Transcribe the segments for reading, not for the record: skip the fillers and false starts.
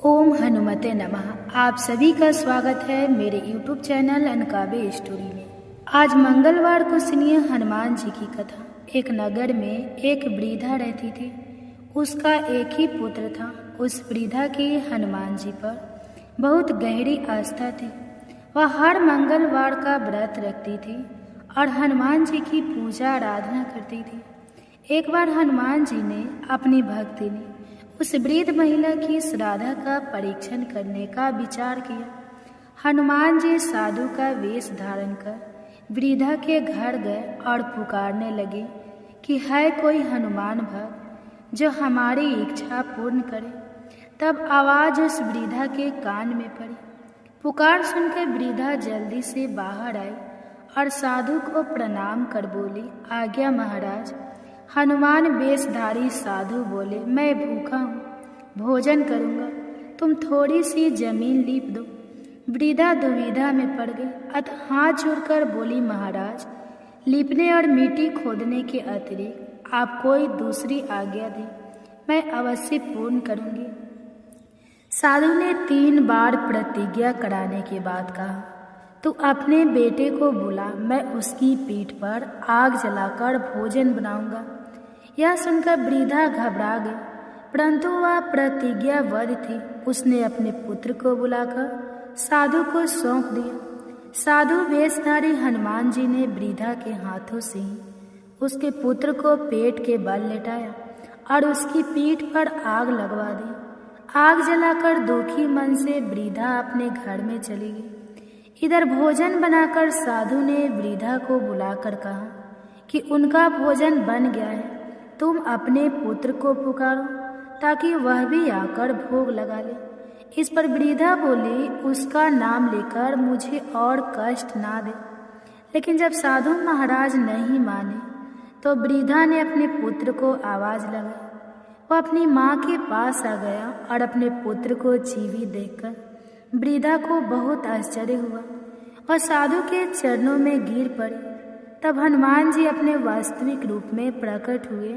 ओम हनुमते नमः। आप सभी का स्वागत है मेरे YouTube चैनल अनकावे स्टोरी में। आज मंगलवार को सुनिए हनुमान जी की कथा। एक नगर में एक वृद्धा रहती थी। उसका एक ही पुत्र था। उस वृद्धा की हनुमान जी पर बहुत गहरी आस्था थी। वह हर मंगलवार का व्रत रखती थी और हनुमान जी की पूजा आराधना करती थी। एक बार हनुमान जी ने अपनी भक्ति में उस वृद्ध महिला की श्राद्ध का परीक्षण करने का विचार किया। हनुमान जी साधु का वेश धारण कर वृद्धा के घर गए और पुकारने लगे कि है कोई हनुमान भक्त जो हमारी इच्छा पूर्ण करे। तब आवाज उस वृद्धा के कान में पड़ी। पुकार सुनकर वृद्धा जल्दी से बाहर आई और साधु को प्रणाम कर बोली, आज्ञा महाराज। हनुमान वेशधारी साधु बोले, मैं भूखा हूँ, भोजन करूँगा, तुम थोड़ी सी जमीन लीप दो। वृद्धा दुविधा में पड़ गई, अतः हाथ जोड़कर बोली, महाराज, लीपने और मिट्टी खोदने के अतिरिक्त आप कोई दूसरी आज्ञा दें, मैं अवश्य पूर्ण करूँगी। साधु ने 3 बार प्रतिज्ञा कराने के बाद कहा, तू अपने बेटे को बुला, मैं उसकी पीठ पर आग जलाकर भोजन बनाऊंगा। यह सुनकर वृद्धा घबरा गई, परंतु वह प्रतिज्ञाबद्ध थी। उसने अपने पुत्र को बुलाकर साधु को सौंप दिया। साधु वेशधारी हनुमान जी ने वृद्धा के हाथों से ही उसके पुत्र को पेट के बल लेटाया और उसकी पीठ पर आग लगवा दी। आग जलाकर दुखी मन से वृद्धा अपने घर में चली गई। इधर भोजन बनाकर साधु ने वृद्धा को बुलाकर कहा कि उनका भोजन बन गया है, तुम अपने पुत्र को पुकारो ताकि वह भी आकर भोग लगा ले। इस पर वृद्धा बोली, उसका नाम लेकर मुझे और कष्ट ना दे। लेकिन जब साधु महाराज नहीं माने तो वृद्धा ने अपने पुत्र को आवाज लगाई। वह अपनी माँ के पास आ गया और अपने पुत्र को जीवित देखकर वृद्धा को बहुत आश्चर्य हुआ और साधु के चरणों में गिर पड़ी। तब हनुमान जी अपने वास्तविक रूप में प्रकट हुए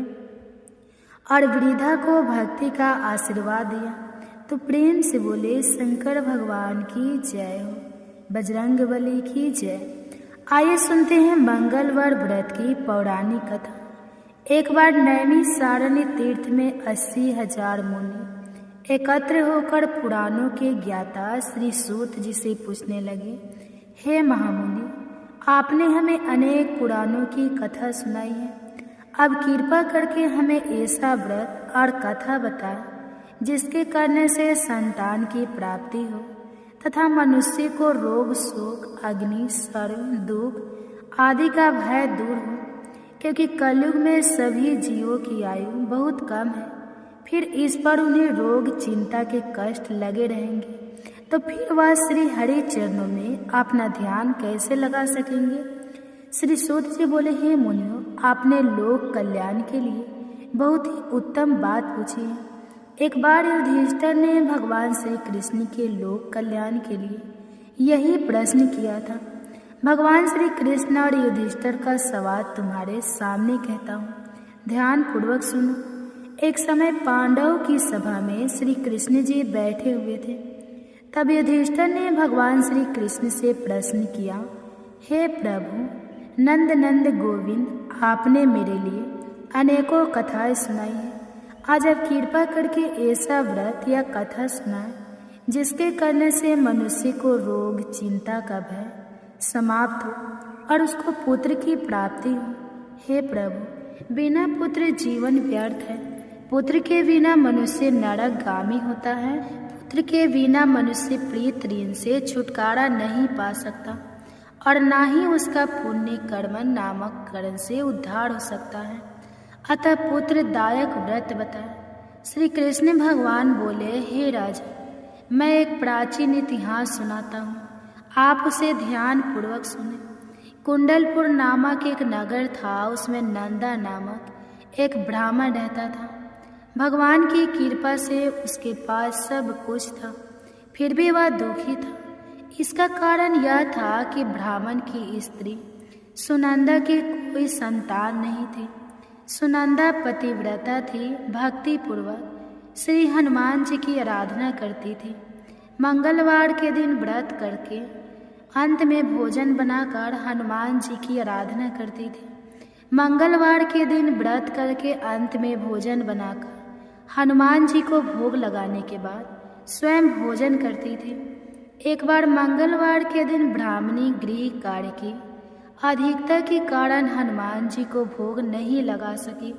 और वृद्धा को भक्ति का आशीर्वाद दिया। तो प्रेम से बोले, शंकर भगवान की जय हो, बजरंग बली की जय। आइए सुनते हैं मंगलवार व्रत की पौराणिक कथा। एक बार नैमिषारण्य तीर्थ में 80,000 मुनि एकत्र होकर पुराणों के ज्ञाता श्री सूत जी से पूछने लगे, हे महामुनि, आपने हमें अनेक पुराणों की कथा सुनाई है, अब कृपा करके हमें ऐसा व्रत और कथा बताएं जिसके करने से संतान की प्राप्ति हो तथा मनुष्य को रोग, शोक, अग्नि, सर्व, दुख आदि का भय दूर हो, क्योंकि कलयुग में सभी जीवों की आयु बहुत कम है। फिर इस पर उन्हें रोग, चिंता के कष्ट लगे रहेंगे, तो फिर वह श्री हरि चरणों में अपना ध्यान कैसे लगा सकेंगे। श्री सूत जी बोले, हे मुनियों, आपने लोक कल्याण के लिए बहुत ही उत्तम बात पूछी है। एक बार युधिष्ठिर ने भगवान श्री कृष्ण के लोक कल्याण के लिए यही प्रश्न किया था। भगवान श्री कृष्ण और युधिष्ठिर का सवाल तुम्हारे सामने कहता हूँ, ध्यान पूर्वक सुनो। एक समय पांडवों की सभा में श्री कृष्ण जी बैठे हुए थे। तब युधिष्ठिर ने भगवान श्री कृष्ण से प्रश्न किया, हे प्रभु नंद नंद गोविंद, आपने मेरे लिए अनेकों कथाएं सुनाई हैं। आज आप कृपा करके ऐसा व्रत या कथा सुनाएं जिसके करने से मनुष्य को रोग, चिंता का भय समाप्त हो और उसको पुत्र की प्राप्ति हो। हे प्रभु, बिना पुत्र जीवन व्यर्थ है। पुत्र के बिना मनुष्य नरकगामी होता है। पुत्र के बिना मनुष्य प्रीत ऋण से छुटकारा नहीं पा सकता और ना ही उसका पुण्य कर्म नामक करण से उद्धार हो सकता है। अतः पुत्र दायक व्रत बताए। श्री कृष्ण भगवान बोले, हे राजा, मैं एक प्राचीन इतिहास सुनाता हूँ, आप उसे ध्यान पूर्वक सुने। कुंडलपुर नामक एक नगर था, उसमें नंदा नामक एक ब्राह्मण रहता था। भगवान की कृपा से उसके पास सब कुछ था, फिर भी वह दुखी था। इसका कारण यह था कि ब्राह्मण की स्त्री सुनंदा की कोई संतान नहीं थी। सुनंदा पतिव्रता थी, भक्ति पूर्वक श्री हनुमान जी की आराधना करती थी। मंगलवार के दिन व्रत करके अंत में भोजन बनाकर हनुमान जी की आराधना करती थी। मंगलवार के दिन व्रत करके अंत में भोजन बनाकर हनुमान जी को भोग लगाने के बाद स्वयं भोजन करती थी। एक बार मंगलवार के दिन ब्राह्मणी गृह कार्य की अधिकता के कारण हनुमान जी को भोग नहीं लगा सकी,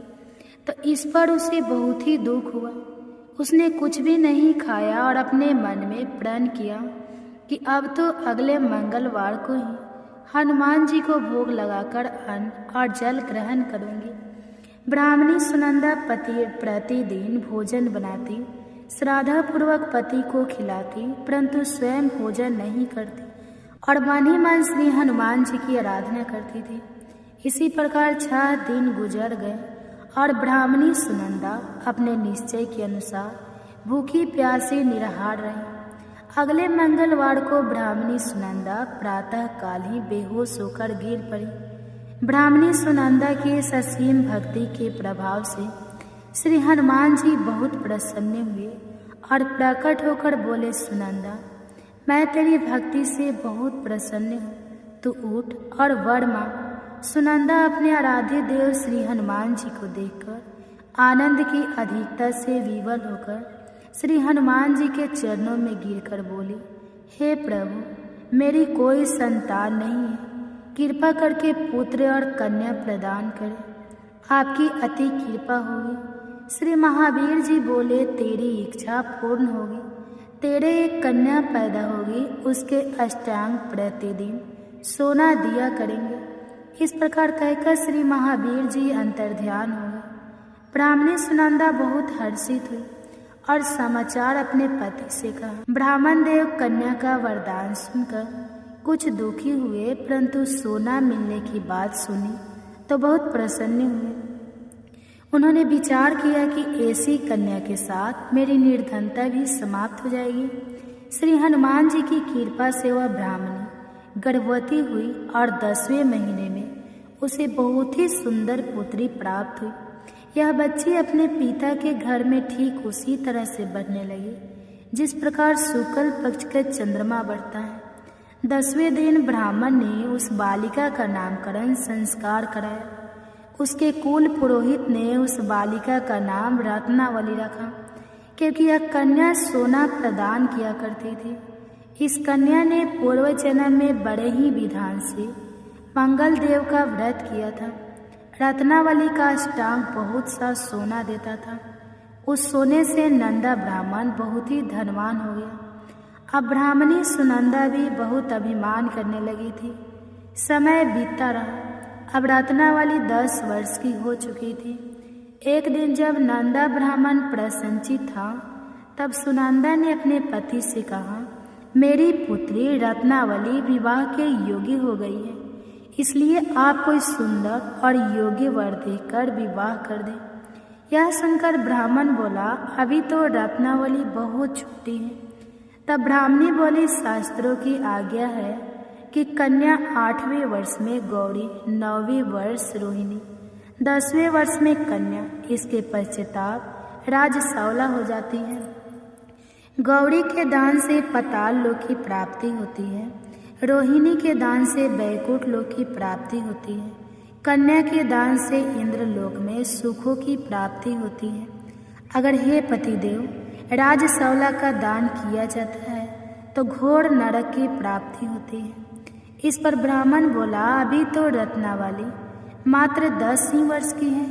तो इस पर उसे बहुत ही दुख हुआ। उसने कुछ भी नहीं खाया और अपने मन में प्रण किया कि अब तो अगले मंगलवार को ही हनुमान जी को भोग लगाकर अन्न और जल ग्रहण करूंगी। ब्राह्मणी सुनंदा प्रतिदिन भोजन बनाती, श्रद्धापूर्वक पति को खिलाती, परंतु स्वयं भोजन नहीं करती और मन ही मन श्री हनुमान जी की आराधना करती थी। इसी प्रकार 6 दिन गुजर गए और ब्राह्मणी सुनंदा अपने निश्चय के अनुसार भूखी प्यासी निराहार रही। अगले मंगलवार को ब्राह्मणी सुनंदा प्रातः काल ही बेहोश होकर गिर पड़ी। ब्राह्मणी सुनंदा की ससीम भक्ति के प्रभाव से श्री हनुमान जी बहुत प्रसन्न हुए और प्रकट होकर बोले, सुनंदा, मैं तेरी भक्ति से बहुत प्रसन्न हूँ, तू उठ और वर मांग। सुनंदा अपने आराध्य देव श्री हनुमान जी को देखकर आनंद की अधिकता से विवल होकर श्री हनुमान जी के चरणों में गिरकर बोली, हे प्रभु, मेरी कोई संतान नहीं है, कृपा करके पुत्र और कन्या प्रदान करें, आपकी अति कृपा होगी। श्री महावीर जी बोले, तेरी इच्छा पूर्ण होगी, तेरे एक कन्या पैदा होगी, उसके अष्टांग प्रतिदिन सोना दिया करेंगे। इस प्रकार कहकर श्री महावीर जी अंतर्ध्यान हुए। ब्राह्मणी सुनंदा बहुत हर्षित हुई और समाचार अपने पति से कहा। ब्राह्मण देव कन्या का वरदान सुनकर कुछ दुखी हुए, परंतु सोना मिलने की बात सुनी तो बहुत प्रसन्न हुए। उन्होंने विचार किया कि ऐसी कन्या के साथ मेरी निर्धनता भी समाप्त हो जाएगी। श्री हनुमान जी की कृपा से वह ब्राह्मणी गर्भवती हुई और 10वें महीने में उसे बहुत ही सुंदर पुत्री प्राप्त हुई। यह बच्ची अपने पिता के घर में ठीक उसी तरह से बढ़ने लगी जिस प्रकार शुक्ल पक्ष का चंद्रमा बढ़ता है। 10वें दिन ब्राह्मण ने उस बालिका का नामकरण संस्कार कराया। उसके कुल पुरोहित ने उस बालिका का नाम रत्नावली रखा, क्योंकि यह कन्या सोना प्रदान किया करती थी। इस कन्या ने पूर्व जन्म में बड़े ही विधान से मंगल देव का व्रत किया था। रत्नावली का अष्टांग बहुत सा सोना देता था। उस सोने से नंदा ब्राह्मण बहुत ही धनवान हो गया। अब ब्राह्मणी सुनंदा भी बहुत अभिमान करने लगी थी। समय बीतता रहा। अब रत्नावली 10 वर्ष की हो चुकी थी। एक दिन जब नंदा ब्राह्मण प्रसन्नचित था, तब सुनंदा ने अपने पति से कहा, मेरी पुत्री रत्नावली विवाह के योग्य हो गई है, इसलिए आप कोई सुंदर और योग्य वर देकर विवाह कर दें। यह सुनकर ब्राह्मण बोला, अभी तो रत्नावली बहुत छोटी है। तब ब्राह्मणी बोली, शास्त्रों की आज्ञा है कि कन्या 8वें वर्ष में गौरी, 9वें वर्ष रोहिणी, 10वें वर्ष में कन्या, इसके पश्चाताप राजसौला हो जाती है। गौरी के दान से पाताल लोक की प्राप्ति होती है, रोहिणी के दान से बैकुंठ लोक की प्राप्ति होती है, कन्या के दान से इंद्र लोक में सुखों की प्राप्ति होती है। अगर हे पतिदेव राजसौला का दान किया जाता है तो घोर नरक की प्राप्ति होती है। इस पर ब्राह्मण बोला, अभी तो रत्नावली मात्र 10 ही वर्ष की है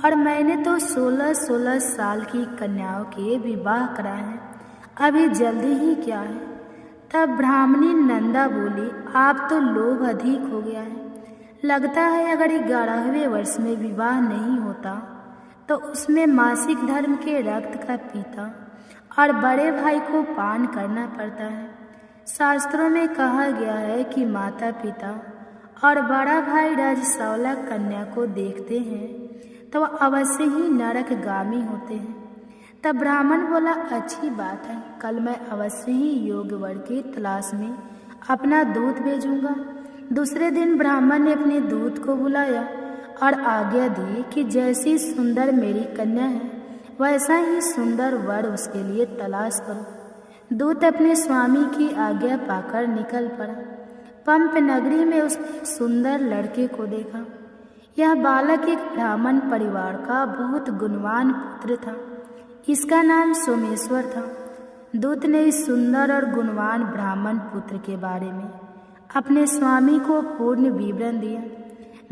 और मैंने तो 16-16 साल की कन्याओं के विवाह कराए हैं, अभी जल्दी ही क्या है। तब ब्राह्मणी नंदा बोली, आप तो लोभ अधिक हो गया है। लगता है अगर 11वें वर्ष में विवाह नहीं होता तो उसमें मासिक धर्म के रक्त का पीता और बड़े भाई को पान करना पड़ता है। शास्त्रों में कहा गया है कि माता पिता और बड़ा भाई राजसौला कन्या को देखते हैं तो वह अवश्य ही नरकगामी होते हैं। तब ब्राह्मण बोला, अच्छी बात है, कल मैं अवश्य ही योग्य वर की तलाश में अपना दूत भेजूंगा। दूसरे दिन ब्राह्मण ने अपने दूत को बुलाया और आज्ञा दी कि जैसी सुंदर मेरी कन्या है वैसा ही सुंदर वर उसके लिए तलाश करो। दूत अपने स्वामी की आज्ञा पाकर निकल पड़ा। पंप नगरी में उसने एक सुंदर लड़के को देखा। यह बालक एक ब्राह्मण परिवार का बहुत गुणवान पुत्र था। इसका नाम सोमेश्वर था। दूत ने इस सुंदर और गुणवान ब्राह्मण पुत्र के बारे में अपने स्वामी को पूर्ण विवरण दिया।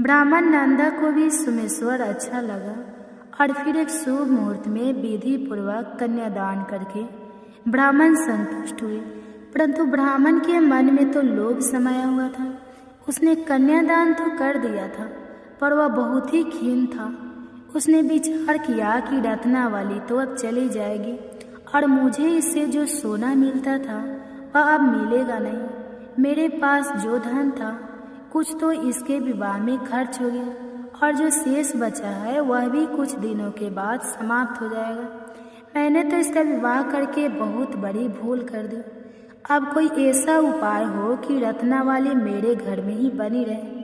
ब्राह्मण नंदा को भी सोमेश्वर अच्छा लगा और फिर एक शुभ मुहूर्त में विधि पूर्वक कन्यादान करके ब्राह्मण संतुष्ट हुए। परंतु ब्राह्मण के मन में तो लोभ समाया हुआ था। उसने कन्यादान तो कर दिया था, पर वह बहुत ही खीन था। उसने विचार किया कि रत्नावली तो अब चली जाएगी और मुझे इससे जो सोना मिलता था वह अब मिलेगा नहीं। मेरे पास जो धन था कुछ तो इसके विवाह में खर्च हो गया और जो शेष बचा है वह भी कुछ दिनों के बाद समाप्त हो जाएगा। मैंने तो इसका विवाह करके बहुत बड़ी भूल कर दी। अब कोई ऐसा उपाय हो कि रत्नावली मेरे घर में ही बनी रहे,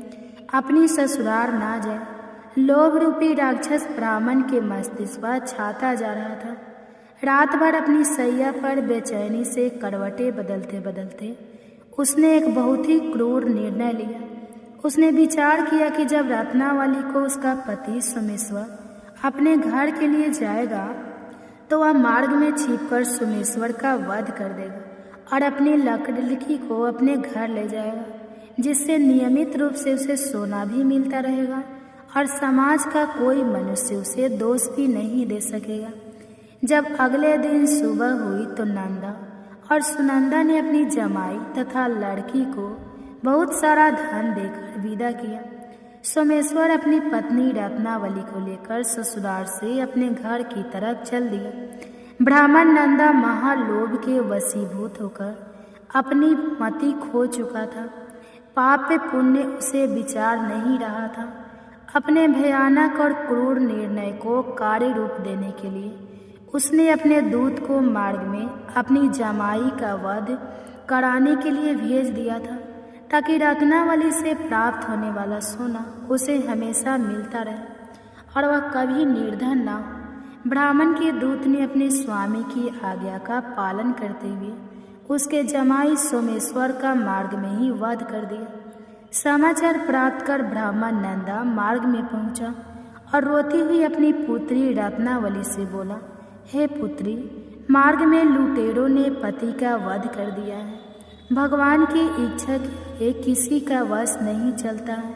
अपनी ससुराल ना जाए। लोभ रूपी राक्षस ब्राह्मण के मस्तिष्क पर छाता जा रहा था। रात भर अपनी सैया पर बेचैनी से करवटें बदलते बदलते उसने एक बहुत ही क्रूर निर्णय लिया। उसने विचार किया कि जब रत्नावली को उसका पति सोमेश्वर अपने घर के लिए जाएगा तो वह मार्ग में छिपकर सोमेश्वर का वध कर देगा और अपनी लड़की को अपने घर ले जाएगा, जिससे नियमित रूप से उसे सोना भी मिलता रहेगा और समाज का कोई मनुष्य उसे दोष भी नहीं दे सकेगा। जब अगले दिन सुबह हुई तो नंदा और सुनंदा ने अपनी जमाई तथा लड़की को बहुत सारा धन देकर विदा किया। सोमेश्वर अपनी पत्नी रत्नावली को लेकर ससुराल से अपने घर की तरफ चल दिया। ब्राह्मण नंदा महालोभ के वशीभूत होकर अपनी मति खो चुका था। पाप पुण्य उसे विचार नहीं रहा था। अपने भयानक और क्रूर निर्णय को कार्य रूप देने के लिए उसने अपने दूत को मार्ग में अपनी जमाई का वध कराने के लिए भेज दिया था, ताकि रत्नावली से प्राप्त होने वाला सोना उसे हमेशा मिलता रहे और वह कभी निर्धन ना हो। ब्राह्मण के दूत ने अपने स्वामी की आज्ञा का पालन करते हुए उसके जमाई सोमेश्वर का मार्ग में ही वध कर दिया। समाचार प्राप्त कर ब्राह्मण नंदा मार्ग में पहुंचा और रोती हुई अपनी पुत्री रत्नावली से बोला, हे पुत्री, मार्ग में लुटेरों ने पति का वध कर दिया है। भगवान की इच्छा के किसी का वश नहीं चलता है।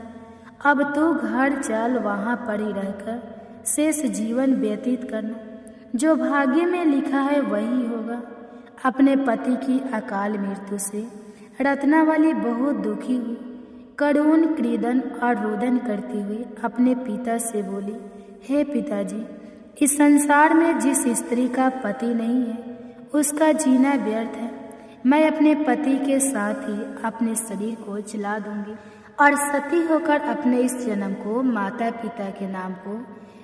अब तू घर चल, वहाँ पड़ी रहकर शेष जीवन व्यतीत करना। जो भाग्य में लिखा है वही होगा। अपने पति की अकाल मृत्यु से रत्नावली बहुत दुखी हुई। करुण क्रीदन और रुदन करती हुई अपने पिता से बोली, हे पिताजी, इस संसार में जिस स्त्री का पति नहीं है उसका जीना व्यर्थ है। मैं अपने पति के साथ ही अपने शरीर को जला दूंगी और सती होकर अपने इस जन्म को माता पिता के नाम को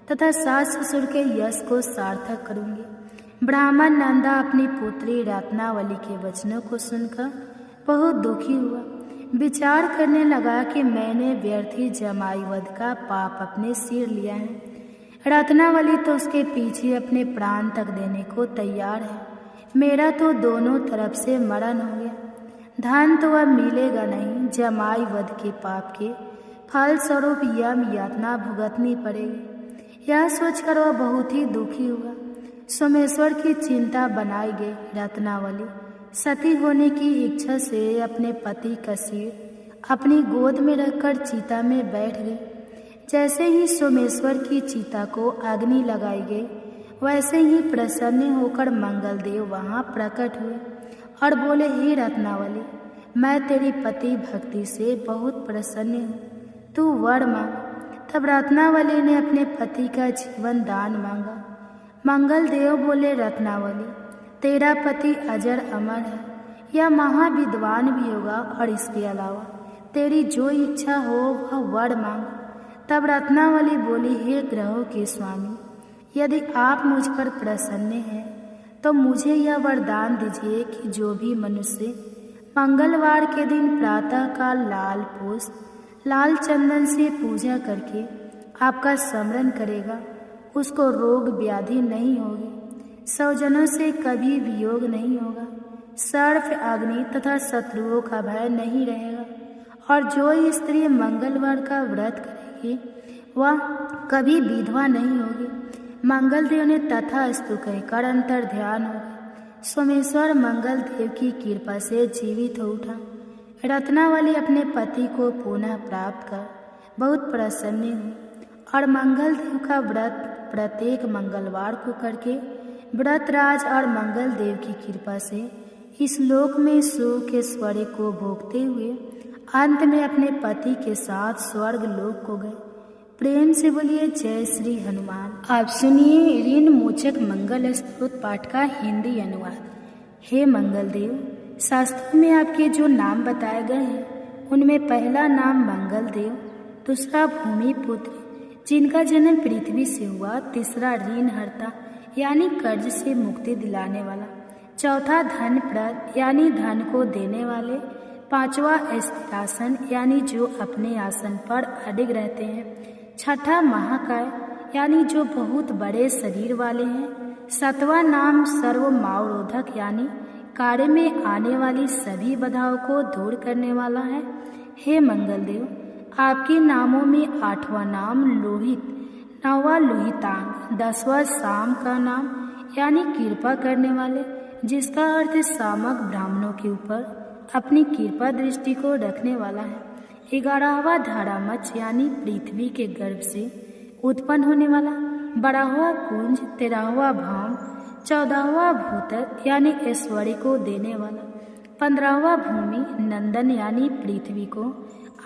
तथा सास ससुर के यश को सार्थक करूंगी। ब्राह्मण नंदा अपनी पुत्री रत्नावली के वचनों को सुनकर बहुत दुखी हुआ। विचार करने लगा कि मैंने व्यर्थ ही जमाई वध का पाप अपने सिर लिया है। रत्नावली तो उसके पीछे अपने प्राण तक देने को तैयार है। मेरा तो दोनों तरफ से मरण हो गया। धन तो अब मिलेगा नहीं। जमाई वध के पाप के फल स्वरूप यम यातना भुगतनी पड़ेगी। यह सोचकर वह बहुत ही दुखी हुआ। सोमेश्वर की चिंता बनाई गई। रत्नावली सती होने की इच्छा से अपने पति का सिर अपनी गोद में रखकर चिता में बैठ गई। जैसे ही सोमेश्वर की चिता को अग्नि लगाई गई, वैसे ही प्रसन्न होकर मंगलदेव वहाँ प्रकट हुए और बोले, हे रत्नावली, मैं तेरी पति भक्ति से बहुत प्रसन्न हूँ, तू वर मांग। तब रत्नावली ने अपने पति का जीवन दान मांगा। मंगलदेव बोले, रत्नावली, तेरा पति अजर अमर है, यह महाविद्वान भी होगा और इसके अलावा तेरी जो इच्छा हो वह वर मांग। तब रत्नावली बोली, हे ग्रहों के स्वामी, यदि आप मुझ पर प्रसन्न हैं तो मुझे यह वरदान दीजिए कि जो भी मनुष्य मंगलवार के दिन प्रातः काल लाल पुष्प लाल चंदन से पूजा करके आपका स्मरण करेगा, उसको रोग व्याधि नहीं होगी, स्वजनों से कभी वियोग नहीं होगा, सर्प अग्नि तथा शत्रुओं का भय नहीं रहेगा। और जो स्त्री मंगलवार का व्रत करेगी वह कभी विधवा नहीं होगी। मंगल देव ने तथास्तु कहकर अंतर ध्यान होगा। सोमेश्वर मंगल देव की कृपा से जीवित हो उठा। रत्नावली अपने पति को पुनः प्राप्त कर बहुत प्रसन्न हुई और मंगल देव का व्रत प्रत्येक मंगलवार को करके व्रतराज और मंगल देव की कृपा से इस लोक में सुख ऐश्वर्य को भोगते हुए अंत में अपने पति के साथ स्वर्ग लोक को गए। प्रेम से बोलिए जय श्री हनुमान। आप सुनिए ऋण मोचक मंगल स्तोत्र पाठ का हिंदी अनुवाद। हे मंगल देव, शास्त्रों में आपके जो नाम बताए गए हैं उनमें पहला नाम मंगल देव, दूसरा भूमि पुत्र जिनका जन्म पृथ्वी से हुआ, तीसरा ऋण हरता यानी कर्ज से मुक्ति दिलाने वाला, चौथा धन प्रद यानी धन को देने वाले, पांचवा स्थिरासन यानी जो अपने आसन पर अडिग रहते हैं, छठा महाकाय यानी जो बहुत बड़े शरीर वाले हैं, सातवां नाम सर्वमावरोधक यानी कार्य में आने वाली सभी बाधाओं को दूर करने वाला है। हे मंगल देव, आपके नामों में आठवां नाम लोहित, नौवां लोहितांग, 10वां शाम का नाम यानी कृपा करने वाले, जिसका अर्थ सामक ब्राह्मणों के ऊपर अपनी कृपा दृष्टि को रखने वाला है। 11वां धारामच यानी पृथ्वी के गर्भ से उत्पन्न होने वाला, 12वां कुंज, 13वां भाम, 14वां भूतल यानी ऐश्वर्य को देने वाला, 15वां भूमि नंदन यानी पृथ्वी को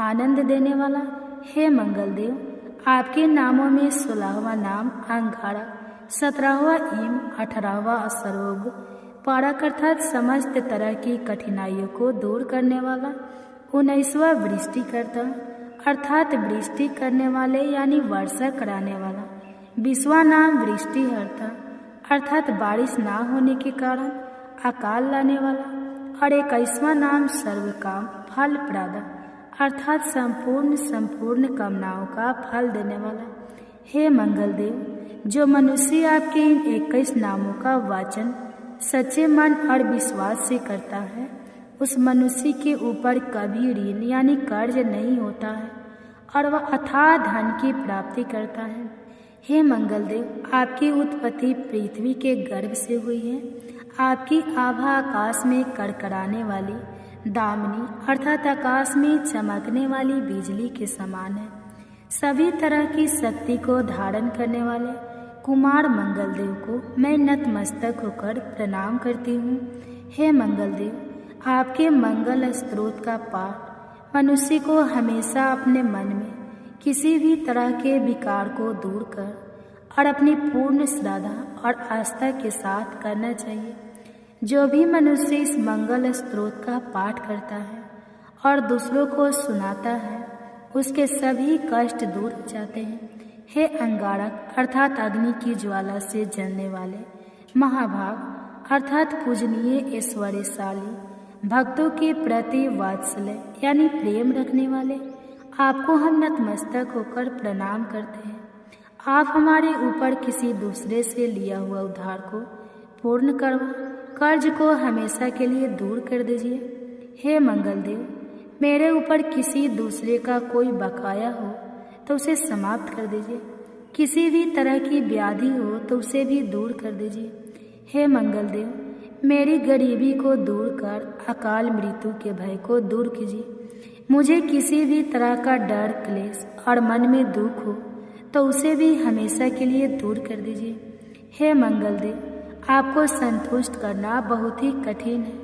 आनंद देने वाला। हे मंगल देव, आपके नामों में 16वां नाम अंगारा, 17वां इम, 18वां सरोग, पारक अर्थात समस्त तरह की कठिनाइयों को दूर करने वाला, 19वां वृष्टि करता अर्थात वृष्टि करने वाले यानी वर्षा कराने वाला, 20वां नाम वृष्टि हरता अर्थात बारिश ना होने के कारण अकाल लाने वाला, और 21वां नाम सर्वकाम फल प्रदा अर्थात संपूर्ण कामनाओं का फल देने वाला। हे मंगल देव, जो मनुष्य आपके इन 21 नामों का वाचन सच्चे मन और विश्वास से करता है उस मनुष्य के ऊपर कभी ऋण यानी कर्ज नहीं होता है और वह अथाह धन की प्राप्ति करता है। हे मंगल देव, आपकी उत्पत्ति पृथ्वी के गर्भ से हुई है। आपकी आभा आकाश में कड़कड़ाने वाली दामिनी अर्थात आकाश में चमकने वाली बिजली के समान है। सभी तरह की शक्ति को धारण करने वाले कुमार मंगल देव को मैं नतमस्तक होकर प्रणाम करती हूँ। हे मंगल देव, आपके मंगल स्तोत्र का पाठ मनुष्य को हमेशा अपने मन में किसी भी तरह के विकार को दूर कर और अपनी पूर्ण श्रद्धा और आस्था के साथ करना चाहिए। जो भी मनुष्य इस मंगल स्तोत्र का पाठ करता है और दूसरों को सुनाता है उसके सभी कष्ट दूर हो जाते हैं। हे अंगारक अर्थात अग्नि की ज्वाला से जलने वाले, महाभाग अर्थात पूजनीय ऐश्वर्यशाली, भक्तों के प्रति वात्सल्य यानी प्रेम रखने वाले, आपको हम नतमस्तक होकर प्रणाम करते हैं। आप हमारे ऊपर किसी दूसरे से लिया हुआ उधार को पूर्ण करवा कर्ज को हमेशा के लिए दूर कर दीजिए। हे मंगल देव, मेरे ऊपर किसी दूसरे का कोई बकाया हो तो उसे समाप्त कर दीजिए। किसी भी तरह की व्याधि हो तो उसे भी दूर कर दीजिए। हे मंगल देव, मेरी गरीबी को दूर कर अकाल मृत्यु के भय को दूर कीजिए। मुझे किसी भी तरह का डर क्लेश और मन में दुख हो तो उसे भी हमेशा के लिए दूर कर दीजिए। हे मंगल देव, आपको संतुष्ट करना बहुत ही कठिन है।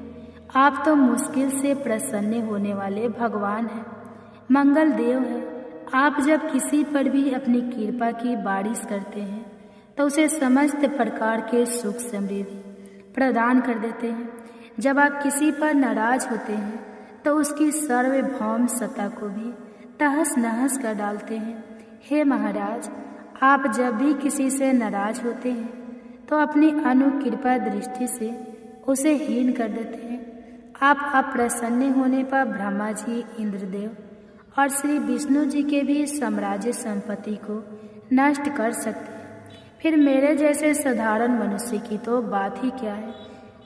आप तो मुश्किल से प्रसन्न होने वाले भगवान हैं, मंगल देव है। आप जब किसी पर भी अपनी कृपा की बारिश करते हैं तो उसे समस्त प्रकार के सुख समृद्धि प्रदान कर देते हैं। जब आप किसी पर नाराज होते हैं तो उसकी सार्वभौम सत्ता को भी तहस नहस कर डालते हैं। हे महाराज, आप जब भी किसी से नाराज होते हैं तो अपनी अनुकृपा दृष्टि से उसे हीन कर देते हैं। आप अप्रसन्न होने पर ब्रह्मा जी, इंद्रदेव और श्री विष्णु जी के भी साम्राज्य संपत्ति को नष्ट कर सकते हैं। फिर मेरे जैसे साधारण मनुष्य की तो बात ही क्या है।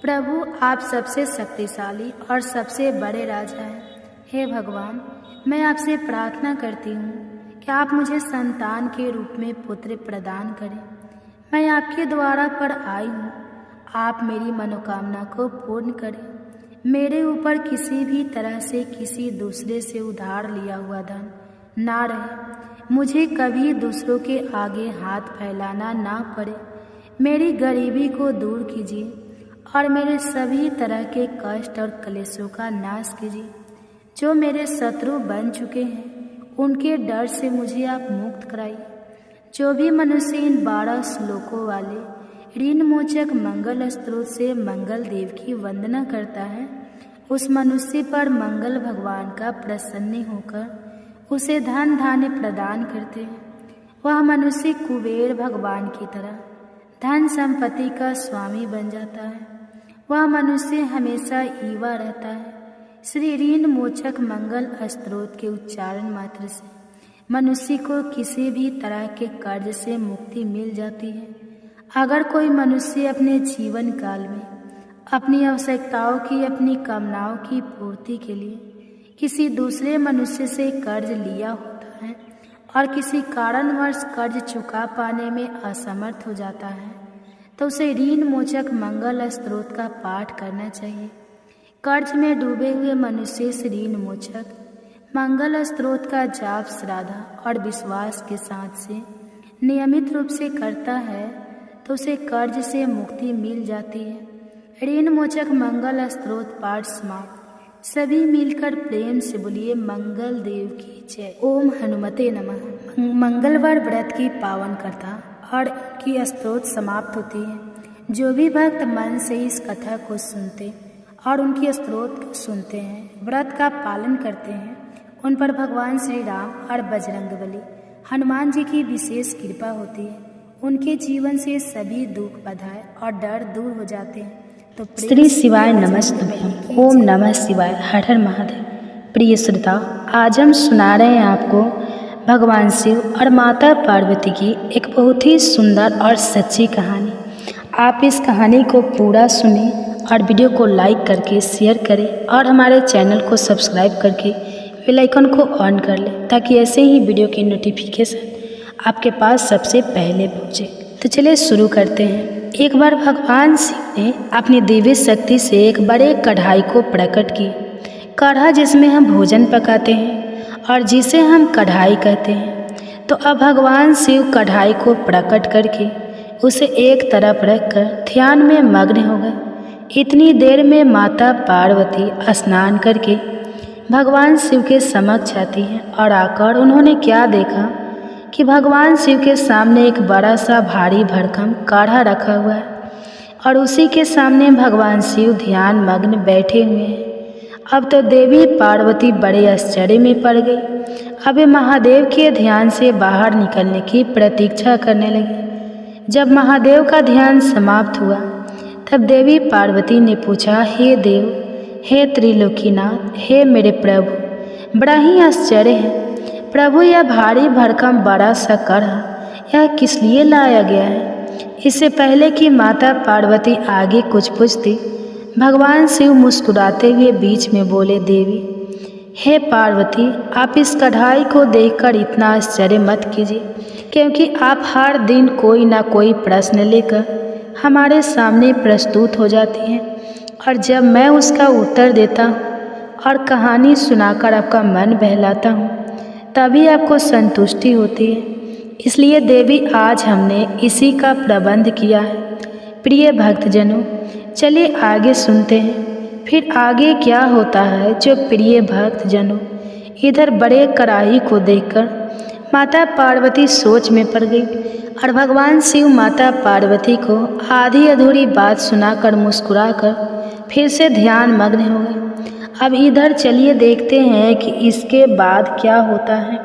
प्रभु, आप सबसे शक्तिशाली और सबसे बड़े राजा हैं। हे भगवान, मैं आपसे प्रार्थना करती हूँ कि आप मुझे संतान के रूप में पुत्र प्रदान करें। मैं आपके द्वारा पर आई हूँ, आप मेरी मनोकामना को पूर्ण करें। मेरे ऊपर किसी भी तरह से किसी दूसरे से उधार लिया हुआ धन ना रहे। मुझे कभी दूसरों के आगे हाथ फैलाना ना पड़े। मेरी गरीबी को दूर कीजिए और मेरे सभी तरह के कष्ट और क्लेशों का नाश कीजिए। जो मेरे शत्रु बन चुके हैं, उनके डर से मुझे आप मुक्त कराइए। जो भी मनुष्य इन 12 श्लोकों वाले ऋण मोचक मंगल स्त्रोत से मंगल देव की वंदना करता है, उस मनुष्य पर मंगल भगवान का प्रसन्न होकर उसे धन धान्य प्रदान करते हैं। वह मनुष्य कुबेर भगवान की तरह धन संपत्ति का स्वामी बन जाता है। वह मनुष्य हमेशा ईवा रहता है। श्री ऋण मोचक मंगल स्त्रोत के उच्चारण मात्र से मनुष्य को किसी भी तरह के कर्ज से मुक्ति मिल जाती है। अगर कोई मनुष्य अपने जीवन काल में अपनी आवश्यकताओं की, अपनी कामनाओं की पूर्ति के लिए किसी दूसरे मनुष्य से कर्ज लिया होता है और किसी कारणवश कर्ज चुका पाने में असमर्थ हो जाता है, तो उसे ऋण मोचक मंगल स्त्रोत का पाठ करना चाहिए। कर्ज में डूबे हुए मनुष्य से ऋण मोचक मंगल स्त्रोत का जाप श्रद्धा और विश्वास के साथ से नियमित रूप से करता है तो उसे कर्ज से मुक्ति मिल जाती है। ऋण मोचक मंगल स्त्रोत पाठ समाप्त। सभी मिलकर प्रेम से बोलिए मंगल देव की जय। ओम हनुमते नमः। मंगलवार व्रत की पावन कथा और की स्त्रोत समाप्त होती है। जो भी भक्त मन से इस कथा को सुनते और उनकी स्त्रोत को सुनते हैं, व्रत का पालन करते हैं, उन पर भगवान श्री राम और बजरंगबली हनुमान जी की विशेष कृपा होती है। उनके जीवन से सभी दुख बाधाएं और डर दूर हो जाते हैं। तो श्री शिवाय नमस्तुभ्यं। ओम नमः शिवाय। हर हर महादेव। प्रिय श्रोता, आज हम सुना रहे हैं आपको भगवान शिव और माता पार्वती की एक बहुत ही सुंदर और सच्ची कहानी। आप इस कहानी को पूरा सुने और वीडियो को लाइक करके शेयर करें और हमारे चैनल को सब्सक्राइब करके बेल आइकन को ऑन कर लें, ताकि ऐसे ही वीडियो की नोटिफिकेशन आपके पास सबसे पहले पहुँचे। तो चलिए शुरू करते हैं। एक बार भगवान शिव ने अपनी दिव्य शक्ति से एक बड़े कढ़ाई को प्रकट की। कढ़ा जिसमें हम भोजन पकाते हैं और जिसे हम कढ़ाई कहते हैं। तो अब भगवान शिव कढ़ाई को प्रकट करके उसे एक तरफ रखकर ध्यान में मग्न हो गए। इतनी देर में माता पार्वती स्नान करके भगवान शिव के समक्ष आती हैं और आकर उन्होंने क्या देखा कि भगवान शिव के सामने एक बड़ा सा भारी भरकम काढ़ा रखा हुआ है और उसी के सामने भगवान शिव ध्यान मग्न बैठे हुए हैं। अब तो देवी पार्वती बड़े आश्चर्य में पड़ गई। अब वे महादेव के ध्यान से बाहर निकलने की प्रतीक्षा करने लगे। जब महादेव का ध्यान समाप्त हुआ तब देवी पार्वती ने पूछा, हे देव, हे त्रिलोकीनाथ, हे मेरे प्रभु, बड़ा ही आश्चर्य है प्रभु, यह भारी भरकम बड़ा सा कढ़ा यह किस लिए लाया गया है? इससे पहले कि माता पार्वती आगे कुछ पूछती, भगवान शिव मुस्कुराते हुए बीच में बोले, देवी, हे पार्वती, आप इस कढ़ाई को देखकर इतना आश्चर्य मत कीजिए, क्योंकि आप हर दिन कोई ना कोई प्रश्न लेकर हमारे सामने प्रस्तुत हो जाती हैं और जब मैं उसका उत्तर देता हूँ और कहानी सुनाकर आपका मन बहलाता हूँ तभी आपको संतुष्टि होती है। इसलिए देवी, आज हमने इसी का प्रबंध किया है। प्रिय भक्तजनों, चलिए आगे सुनते हैं फिर आगे क्या होता है। जो प्रिय भक्तजनों, इधर बड़े कढ़ाई को देखकर माता पार्वती सोच में पड़ गई और भगवान शिव माता पार्वती को आधी अधूरी बात सुनाकर मुस्कुराकर फिर से ध्यान मग्न हो गए। अब इधर चलिए देखते हैं कि इसके बाद क्या होता है।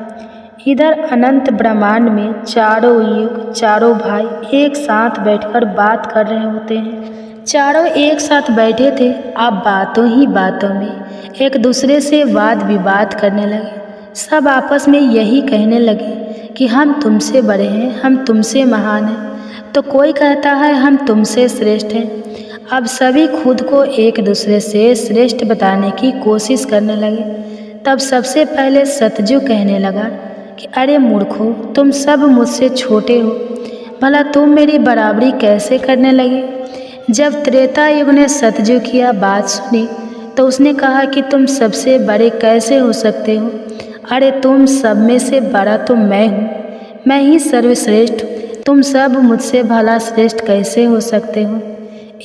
इधर अनंत ब्रह्मांड में चारों युग, चारों भाई एक साथ बैठकर बात कर रहे होते हैं। चारों एक साथ बैठे थे। अब बातों ही बातों में एक दूसरे से वाद विवाद करने लगे। सब आपस में यही कहने लगे कि हम तुमसे बड़े हैं, हम तुमसे महान हैं, तो कोई कहता है हम तुमसे श्रेष्ठ हैं। अब सभी खुद को एक दूसरे से श्रेष्ठ बताने की कोशिश करने लगे। तब सबसे पहले सतजु कहने लगा कि अरे मूर्खों, तुम सब मुझसे छोटे हो, भला तुम मेरी बराबरी कैसे करने लगे। जब त्रेता युग ने सतजु की यह बात सुनी तो उसने कहा कि तुम सबसे बड़े कैसे हो सकते हो। अरे तुम सब में से बड़ा तो मैं हूँ, मैं ही सर्वश्रेष्ठ हूँ। तुम सब मुझसे भला श्रेष्ठ कैसे हो सकते हो।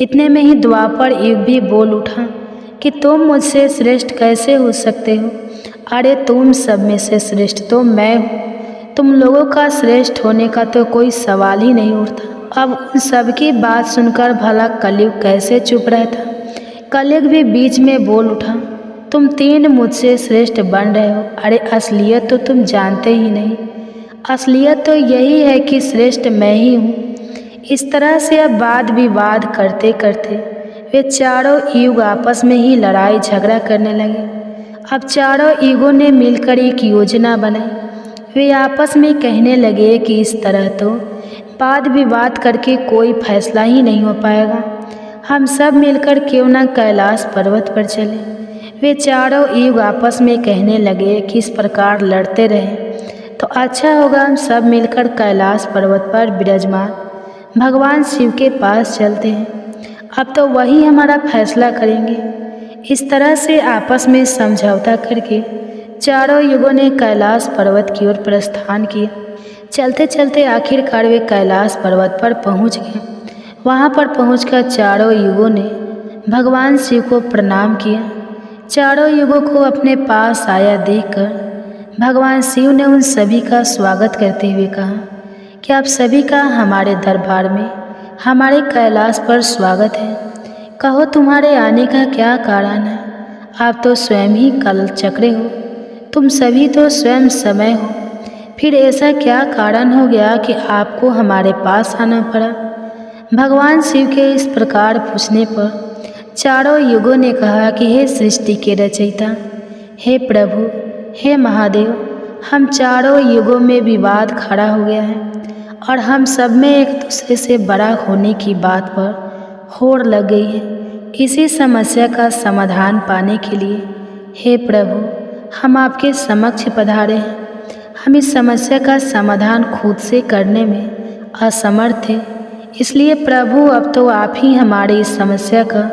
इतने में ही द्वापर युग भी बोल उठा कि तुम मुझसे श्रेष्ठ कैसे हो सकते हो। अरे तुम सब में से श्रेष्ठ तो मैं हूँ, तुम लोगों का श्रेष्ठ होने का तो कोई सवाल ही नहीं उठता। अब उन सब की बात सुनकर भला कलयुग कैसे चुप रहता। कलयुग भी बीच में बोल उठा, तुम तीन मुझसे श्रेष्ठ बन रहे हो। अरे असलियत तो तुम जानते ही नहीं, असलियत तो यही है कि श्रेष्ठ मैं ही हूँ। इस तरह से अब वाद विवाद करते करते वे चारों युग आपस में ही लड़ाई झगड़ा करने लगे। अब चारों युगों ने मिलकर एक योजना बनाई। वे आपस में कहने लगे कि इस तरह तो वाद विवाद करके कोई फैसला ही नहीं हो पाएगा। हम सब मिलकर क्यों न कैलाश पर्वत पर चले। वे चारों युग आपस में कहने लगे कि इस प्रकार लड़ते रहें तो अच्छा होगा, हम सब मिलकर कैलाश पर्वत पर विराजमान भगवान शिव के पास चलते हैं। अब तो वही हमारा फैसला करेंगे। इस तरह से आपस में समझौता करके चारों युगों ने कैलाश पर्वत की ओर प्रस्थान किया। चलते चलते आखिरकार वे कैलाश पर्वत पर पहुंच गए। वहां पर पहुंचकर चारों युगों ने भगवान शिव को प्रणाम किया। चारों युगों को अपने पास आया देखकर भगवान शिव ने उन सभी का स्वागत करते हुए कहा कि आप सभी का हमारे दरबार में, हमारे कैलाश पर स्वागत है। कहो तुम्हारे आने का क्या कारण है। आप तो स्वयं ही कालचक्र हो, तुम सभी तो स्वयं समय हो, फिर ऐसा क्या कारण हो गया कि आपको हमारे पास आना पड़ा। भगवान शिव के इस प्रकार पूछने पर चारों युगों ने कहा कि हे सृष्टि के रचयिता, हे प्रभु, हे महादेव, हम चारों युगों में विवाद खड़ा हो गया है और हम सब में एक दूसरे से बड़ा होने की बात पर होड़ लग गई है। इसी समस्या का समाधान पाने के लिए हे प्रभु, हम आपके समक्ष पधारे हैं। हम इस समस्या का समाधान खुद से करने में असमर्थ थे, इसलिए प्रभु अब तो आप ही हमारी इस समस्या का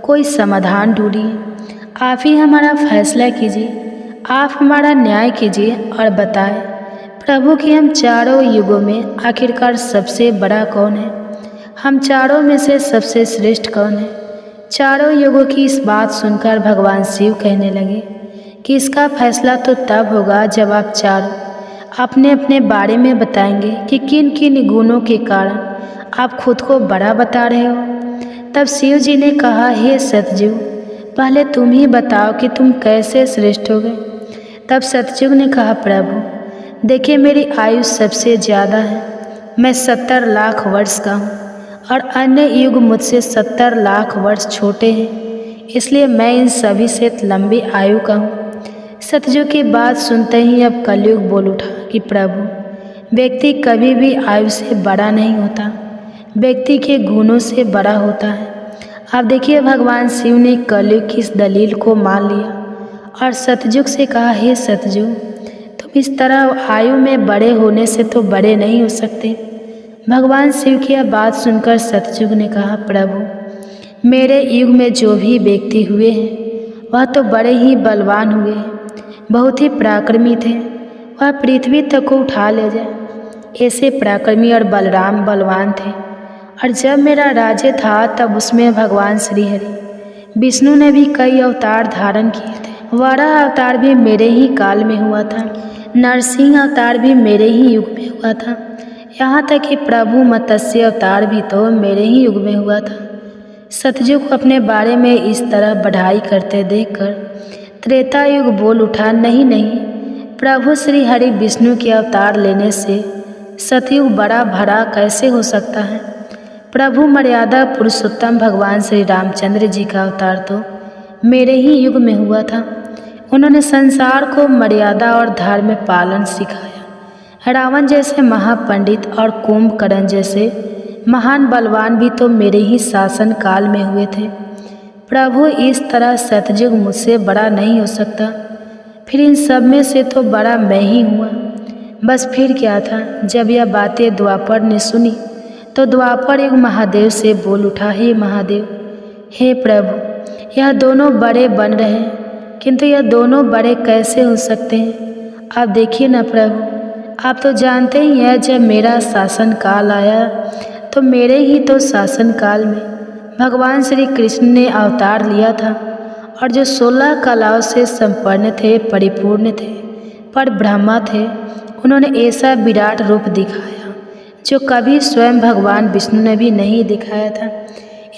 कोई समाधान ढूंढिए। आप ही हमारा फैसला कीजिए, आप हमारा न्याय कीजिए और बताएं प्रभु कि हम चारों युगों में आखिरकार सबसे बड़ा कौन है, हम चारों में से सबसे श्रेष्ठ कौन है। चारों युगों की इस बात सुनकर भगवान शिव कहने लगे कि इसका फैसला तो तब होगा जब आप चारों अपने अपने बारे में बताएंगे कि किन किन गुणों के कारण आप खुद को बड़ा बता रहे हो। तब शिव जी ने कहा, हे सतजु, पहले तुम ही बताओ कि तुम कैसे श्रेष्ठ हो गए। तब सतयुग ने कहा, प्रभु देखिए, मेरी आयु सबसे ज़्यादा है, मैं 70 लाख वर्ष का हूँ और अन्य युग मुझसे 70 लाख वर्ष छोटे हैं, इसलिए मैं इन सभी से लंबी आयु का हूँ। सतयुग की बात सुनते ही अब कलयुग बोल उठा कि प्रभु, व्यक्ति कभी भी आयु से बड़ा नहीं होता, व्यक्ति के गुणों से बड़ा होता है। अब देखिए, भगवान शिव ने कलयुग की इस दलील को मान लिया और सतयुग से कहा, हे सतयुग, तुम इस तरह आयु में बड़े होने से तो बड़े नहीं हो सकते। भगवान शिव की यह बात सुनकर सतयुग ने कहा, प्रभु मेरे युग में जो भी व्यक्ति हुए हैं वह तो बड़े ही बलवान हुए हैं, बहुत ही पराक्रमी थे, वह पृथ्वी तक को उठा ले जाए, ऐसे पराक्रमी और बलराम बलवान थे। और जब मेरा राज्य था तब उसमें भगवान श्री हरि विष्णु ने भी कई अवतार धारण किए थे। वराह अवतार भी मेरे ही काल में हुआ था, नरसिंह अवतार भी मेरे ही युग में हुआ था, यहाँ तक कि प्रभु मत्स्य अवतार भी तो मेरे ही युग में हुआ था। सतयुग को अपने बारे में इस तरह बढ़ाई करते देखकर त्रेता युग बोल उठा, नहीं नहीं, प्रभु श्री हरि विष्णु के अवतार लेने से सतयुग बड़ा भरा कैसे हो सकता है। प्रभु मर्यादा पुरुषोत्तम भगवान श्री रामचंद्र जी का अवतार तो मेरे ही युग में हुआ था। उन्होंने संसार को मर्यादा और धर्म पालन सिखाया। रावण जैसे महापंडित और कुंभकर्ण जैसे महान बलवान भी तो मेरे ही शासन काल में हुए थे। प्रभु, इस तरह सतयुग मुझसे बड़ा नहीं हो सकता। फिर इन सब में से तो बड़ा मैं ही हुआ। बस फिर क्या था। जब यह बातें द्वापर ने सुनी तो द्वापर युग महादेव से बोल उठा, हे महादेव, हे प्रभु, यह दोनों बड़े बन रहे हैं, किंतु यह दोनों बड़े कैसे हो सकते हैं? आप देखिए ना प्रभु, आप तो जानते ही हैं, जब मेरा शासन काल आया तो मेरे ही तो शासन काल में भगवान श्री कृष्ण ने अवतार लिया था और जो 16 कलाओं से संपन्न थे, परिपूर्ण थे, पर ब्रह्मा थे, उन्होंने ऐसा विराट रूप दिखाया जो कभी स्वयं भगवान विष्णु ने भी नहीं दिखाया था।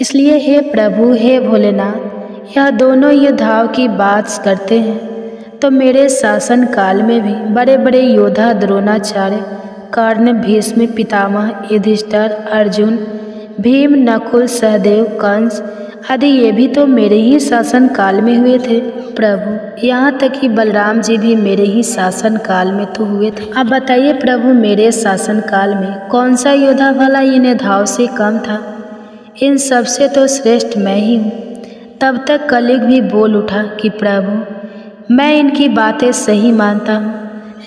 इसलिए हे प्रभु, हे भोलेनाथ, यह दोनों योद्धाओं की बात करते हैं तो मेरे शासन काल में भी बड़े बड़े योद्धा द्रोणाचार्य, कर्ण, भीष्म, पितामह, युधिष्ठिर, अर्जुन, भीम, नकुल, सहदेव, कंस आदि ये भी तो मेरे ही शासन काल में हुए थे। प्रभु, यहाँ तक कि बलराम जी भी मेरे ही शासन काल में तो हुए थे। अब बताइए प्रभु, मेरे शासन काल में कौन सा योद्धा भला इन योद्धाओं से कम था? इन सबसे तो श्रेष्ठ मैं ही हूँ। तब तक कलियुग भी बोल उठा कि प्रभु, मैं इनकी बातें सही मानता हूँ,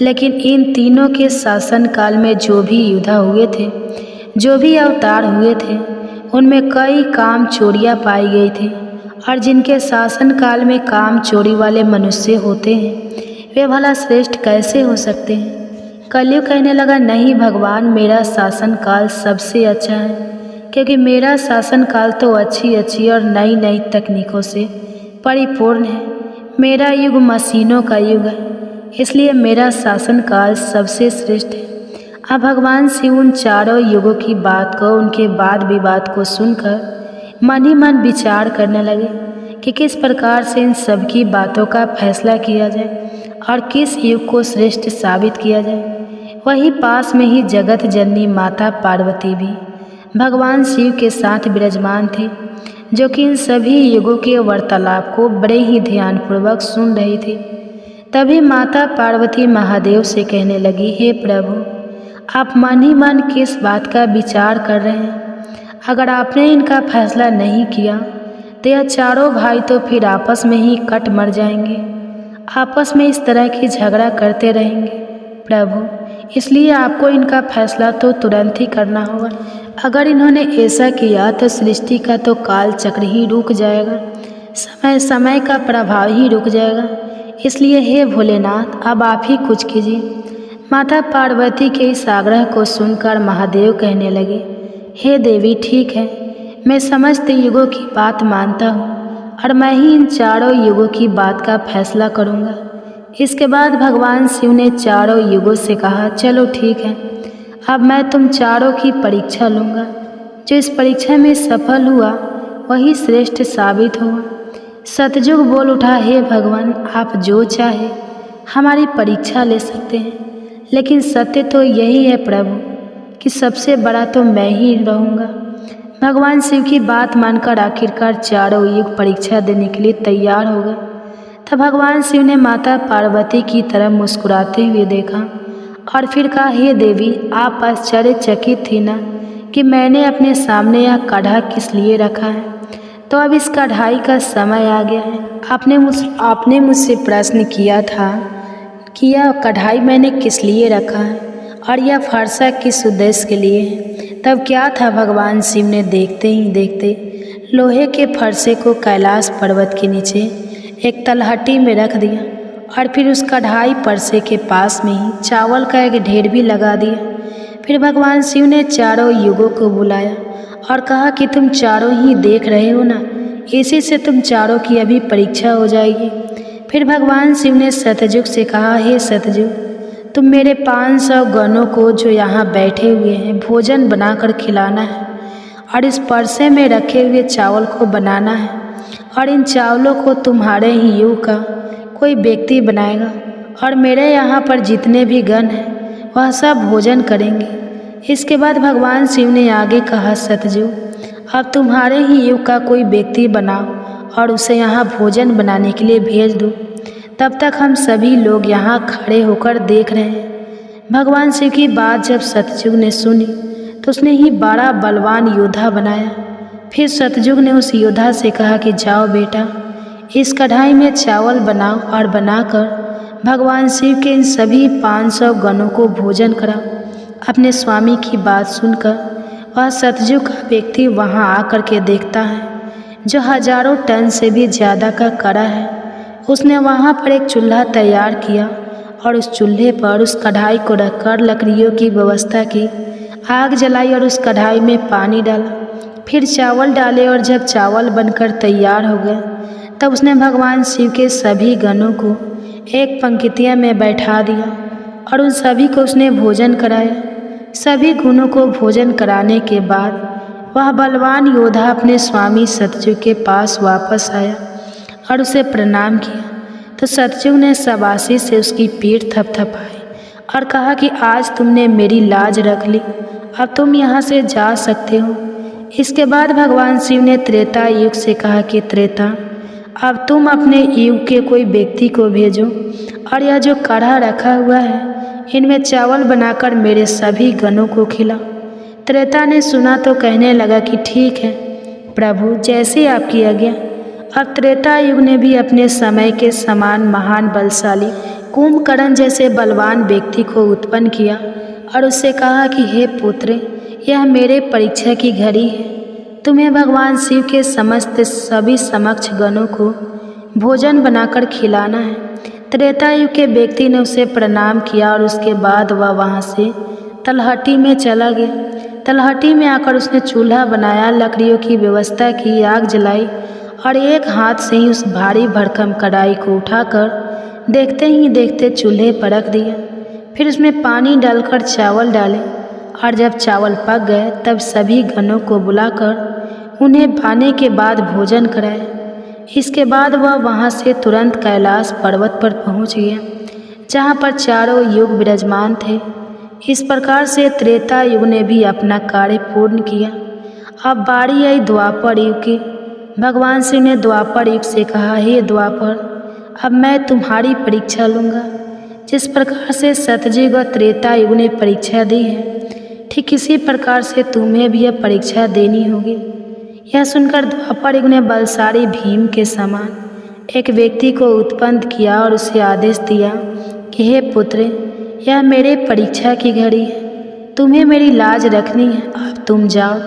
लेकिन इन तीनों के शासन काल में जो भी योद्धा हुए थे, जो भी अवतार हुए थे, उनमें कई काम चोरियाँ पाई गई थी, और जिनके शासन काल में काम चोरी वाले मनुष्य होते हैं, वे भला श्रेष्ठ कैसे हो सकते हैं? कलियुग कहने लगा, नहीं भगवान, मेरा शासन काल सबसे अच्छा है, क्योंकि मेरा शासन काल तो अच्छी अच्छी और नई नई तकनीकों से परिपूर्ण है। मेरा युग मशीनों का युग है, इसलिए मेरा शासन काल सबसे श्रेष्ठ है। अब भगवान शिव उन चारों युगों की बात को, उनके वाद विवाद को सुनकर मन ही मन विचार करने लगे कि किस प्रकार से इन सब की बातों का फैसला किया जाए और किस युग को श्रेष्ठ साबित किया जाए। वहीं पास में ही जगत जननी माता पार्वती भी भगवान शिव के साथ विराजमान थे, जो कि इन सभी युगों के वार्तालाप को बड़े ही ध्यानपूर्वक सुन रही थी। तभी माता पार्वती महादेव से कहने लगी, हे प्रभु, आप मन ही मन किस बात का विचार कर रहे हैं? अगर आपने इनका फैसला नहीं किया तो यह चारों भाई तो फिर आपस में ही कट मर जाएंगे, आपस में इस तरह की झगड़ा करते रहेंगे। प्रभु, इसलिए आपको इनका फैसला तो तुरंत ही करना होगा। अगर इन्होंने ऐसा किया तो सृष्टि का तो काल चक्र ही रुक जाएगा, समय का प्रभाव ही रुक जाएगा। इसलिए हे भोलेनाथ, अब आप ही कुछ कीजिए। माता पार्वती के इस आग्रह को सुनकर महादेव कहने लगे, हे देवी, ठीक है, मैं समस्त युगों की बात मानता हूँ और मैं ही इन चारों युगों की बात का फैसला करूँगा। इसके बाद भगवान शिव ने चारों युगों से कहा, चलो ठीक है, अब मैं तुम चारों की परीक्षा लूँगा। जो इस परीक्षा में सफल हुआ वही श्रेष्ठ साबित हुआ। सतयुग बोल उठा, हे भगवान, आप जो चाहे हमारी परीक्षा ले सकते हैं, लेकिन सत्य तो यही है प्रभु कि सबसे बड़ा तो मैं ही रहूँगा। भगवान शिव की बात मानकर आखिरकार चारों युग परीक्षा देने के लिए तैयार हो गए। तब भगवान शिव ने माता पार्वती की तरफ मुस्कुराते हुए देखा और फिर कहा, हे देवी, आप आश्चर्यचकित थी ना कि मैंने अपने सामने यह कढ़ा किस लिए रखा है? तो अब इस कढ़ाई का समय आ गया है। आपने मुझसे प्रश्न किया था कि यह कढ़ाई मैंने किस लिए रखा है और यह फरसा किस उद्देश्य के लिए है। तब क्या था, भगवान शिव ने देखते ही देखते लोहे के फरसे को कैलाश पर्वत के नीचे एक तलहटी में रख दिया और फिर उस कढ़ाई फरसे के पास में ही चावल का एक ढेर भी लगा दिया। फिर भगवान शिव ने चारों युगों को बुलाया और कहा कि तुम चारों ही देख रहे हो ना, इसी से तुम चारों की अभी परीक्षा हो जाएगी। फिर भगवान शिव ने सतयुग से कहा, हे सतयुग, तुम मेरे 500 गणों को जो यहाँ बैठे हुए हैं भोजन बनाकर खिलाना है और इस परसे में रखे हुए चावल को बनाना है और इन चावलों को तुम्हारे ही युग का कोई व्यक्ति बनाएगा और मेरे यहाँ पर जितने भी गण हैं वह सब भोजन करेंगे। इसके बाद भगवान शिव ने आगे कहा, सतयुग, अब तुम्हारे ही युग का कोई व्यक्ति बनाओ और उसे यहाँ भोजन बनाने के लिए भेज दो। तब तक हम सभी लोग यहाँ खड़े होकर देख रहे हैं। भगवान शिव की बात जब सतयुग ने सुनी तो उसने ही बड़ा बलवान योद्धा बनाया। फिर सतयुग ने उस योद्धा से कहा कि जाओ बेटा, इस कढ़ाई में चावल बनाओ और बनाकर भगवान शिव के इन सभी 500 गणों को भोजन कराओ। अपने स्वामी की बात सुनकर वह सतयुग का व्यक्ति वहां आकर के देखता है, जो हजारों टन से भी ज़्यादा का कड़ा है। उसने वहां पर एक चूल्हा तैयार किया और उस चूल्हे पर उस कढ़ाई को रखकर लकड़ियों की व्यवस्था की, आग जलाई और उस कढ़ाई में पानी डाला, फिर चावल डाले और जब चावल बनकर तैयार हो गए तब उसने भगवान शिव के सभी गणों को एक पंक्तियाँ में बैठा दिया और उन सभी को उसने भोजन कराया। सभी गुणों को भोजन कराने के बाद वह बलवान योद्धा अपने स्वामी सतयुग के पास वापस आया और उसे प्रणाम किया। तो सतयुग ने शाबाशी से उसकी पीठ थपथपाई और कहा कि आज तुमने मेरी लाज रख ली, अब तुम यहाँ से जा सकते हो। इसके बाद भगवान शिव ने त्रेता युग से कहा कि त्रेता, अब तुम अपने युग के कोई व्यक्ति को भेजो और यह जो कढ़ा रखा हुआ है इनमें चावल बनाकर मेरे सभी गणों को खिलाओ। त्रेता ने सुना तो कहने लगा कि ठीक है प्रभु, जैसे आपकी आज्ञा। अब त्रेता युग ने भी अपने समय के समान महान बलशाली कुंभकर्ण जैसे बलवान व्यक्ति को उत्पन्न किया और उससे कहा कि हे पुत्र, यह मेरे परीक्षा की घड़ी है, तुम्हें भगवान शिव के समस्त सभी समक्ष गणों को भोजन बनाकर खिलाना है। त्रेता युग के व्यक्ति ने उसे प्रणाम किया और उसके बाद वह वहाँ से तलहटी में चला गया। तलहटी में आकर उसने चूल्हा बनाया, लकड़ियों की व्यवस्था की, आग जलाई और एक हाथ से ही उस भारी भरकम कढ़ाई को उठाकर देखते ही देखते चूल्हे पर रख दिया। फिर उसमें पानी डालकर चावल डाले और जब चावल पक गए तब सभी गणों को बुलाकर उन्हें खाने के बाद भोजन कराया। इसके बाद वह वहाँ से तुरंत कैलाश पर्वत पर पहुँच गया, जहाँ पर चारों युग विराजमान थे। इस प्रकार से त्रेता युग ने भी अपना कार्य पूर्ण किया। अब बारी आई द्वापर युग की। भगवान शिव ने द्वापर युग से कहा, हे द्वापर, अब मैं तुम्हारी परीक्षा लूँगा। जिस प्रकार से सतयुग और त्रेता युग ने परीक्षा दी है, ठीक इसी प्रकार से तुम्हें भी यह परीक्षा देनी होगी। यह सुनकर द्वापर युग ने बलशाली भीम के समान एक व्यक्ति को उत्पन्न किया और उसे आदेश दिया कि हे पुत्र, यह मेरे परीक्षा की घड़ी है, तुम्हें मेरी लाज रखनी है। अब तुम जाओ